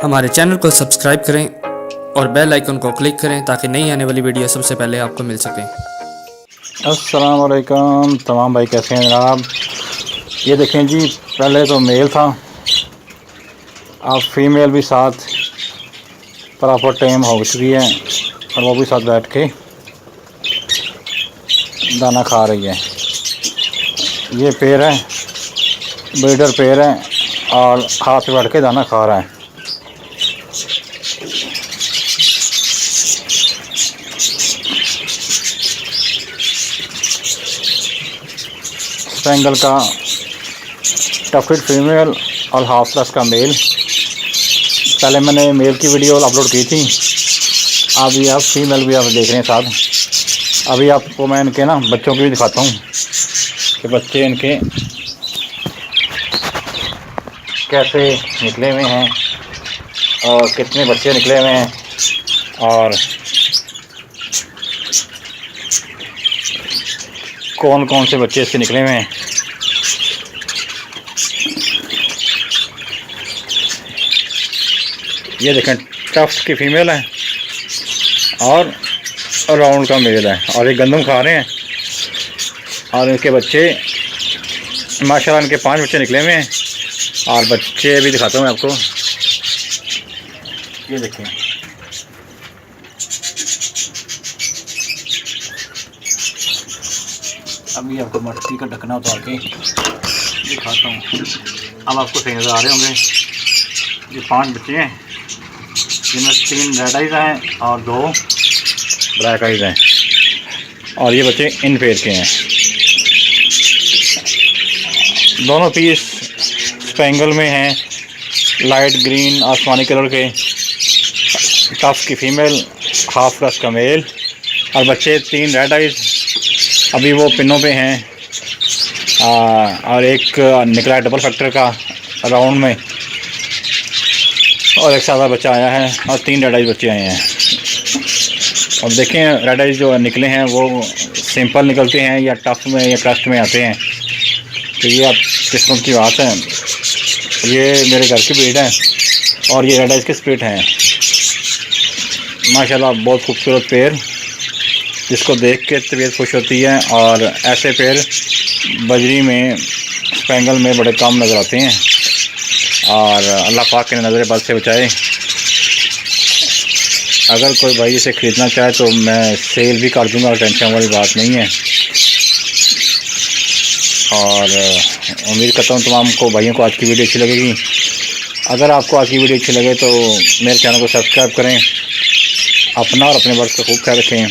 हमारे चैनल को सब्सक्राइब करें और बेल आइकन को क्लिक करें ताकि नई आने वाली वीडियो सबसे पहले आपको मिल सकें। अस्सलाम वालेकुम तमाम भाई, कैसे हैं जनाब। ये देखें जी, पहले तो मेल था, अब फीमेल भी साथ प्रॉपर टाइम हो चुकी है और वो भी साथ बैठ के दाना खा रही है। ये पेड़ है, ब्रीडर पेड़ है और हाथ पे बैठ के दाना खा रहा है। स्पेंगल का टफिड फीमेल और हाफ प्लस का मेल। पहले मैंने मेल की वीडियो अपलोड की थी, अभी आप फीमेल भी आप देख रहे हैं साथ। अभी आपको मैं इनके ना बच्चों की भी दिखाता हूँ कि बच्चे इनके कैसे निकले हुए हैं और कितने बच्चे निकले हुए हैं और कौन कौन से बच्चे इससे निकले हुए हैं। ये देखें, टफ्ट की फीमेल है और राउंड का मेल है और ये गंदम खा रहे हैं और इनके बच्चे माशाल्लाह इनके 5 बच्चे निकले हुए हैं और बच्चे भी दिखाता हूँ मैं आपको। ये देखें, अभी आपको मटकी का ढकना उतार के दिखाता हूँ। अब आपको सही नज़र आ रहे होंगे। ये 5 बच्चे हैं, जिनमें 3 रेड आइज हैं और 2 ब्लैक आइज हैं और ये बच्चे इन पेयर के हैं। दोनों पीस स्पेंगल में हैं, लाइट ग्रीन आसमानी कलर के। टफ की फीमेल, हाफ प्लस का मेल और बच्चे 3 रेड आइज अभी वो पिनों पे हैं और एक निकला है डबल फैक्टर का राउंड में और एक सादा बच्चा आया है और 3 रेड आइज बच्चे आए हैं। अब देखें, रेड आइज जो निकले हैं वो सिंपल निकलते हैं या टफ में या क्रस्ट में आते हैं, तो ये आप किस्मत की बात है। ये मेरे घर की ब्रीड है और ये रेड आइज के स्प्लिट हैं। माशाल्लाह बहुत खूबसूरत पेड़, जिसको देख के तबीयत खुश होती है। और ऐसे पेड़ बजरी में, स्पेंगल में बड़े कम नज़र आते हैं और अल्लाह पाक के नज़र बद से बचाए। अगर कोई भाई इसे ख़रीदना चाहे तो मैं सेल भी कर दूंगा, टेंशन वाली बात नहीं है। और उम्मीद करता हूँ तमाम को भाइयों को आज की वीडियो अच्छी लगेगी। अगर आपको आज की वीडियो अच्छी लगे तो मेरे चैनल को सब्सक्राइब करें, अपना और अपने वर्क का खूब ख्याल रखें।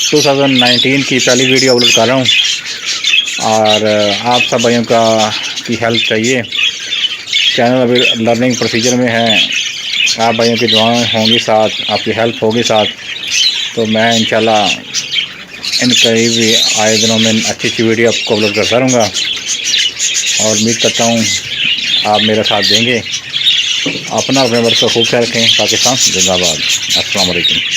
2019 की पहली वीडियो अपलोड कर रहा हूँ और आप सब भाइयों की हेल्प चाहिए। चैनल अभी लर्निंग प्रोसीजर में है, आप भाइयों की दुआएं होंगी साथ, आपकी हेल्प होगी साथ, तो मैं इंशाल्लाह इन करीब आए दिनों में अच्छी वीडियो आपको अपलोड करता रहूँगा और उम्मीद करता हूँ आप मेरा साथ देंगे। अपना अपने वर्क का खूब ख्याल रखें। पाकिस्तान जिंदाबाद। अस्सलाम वालेकुम।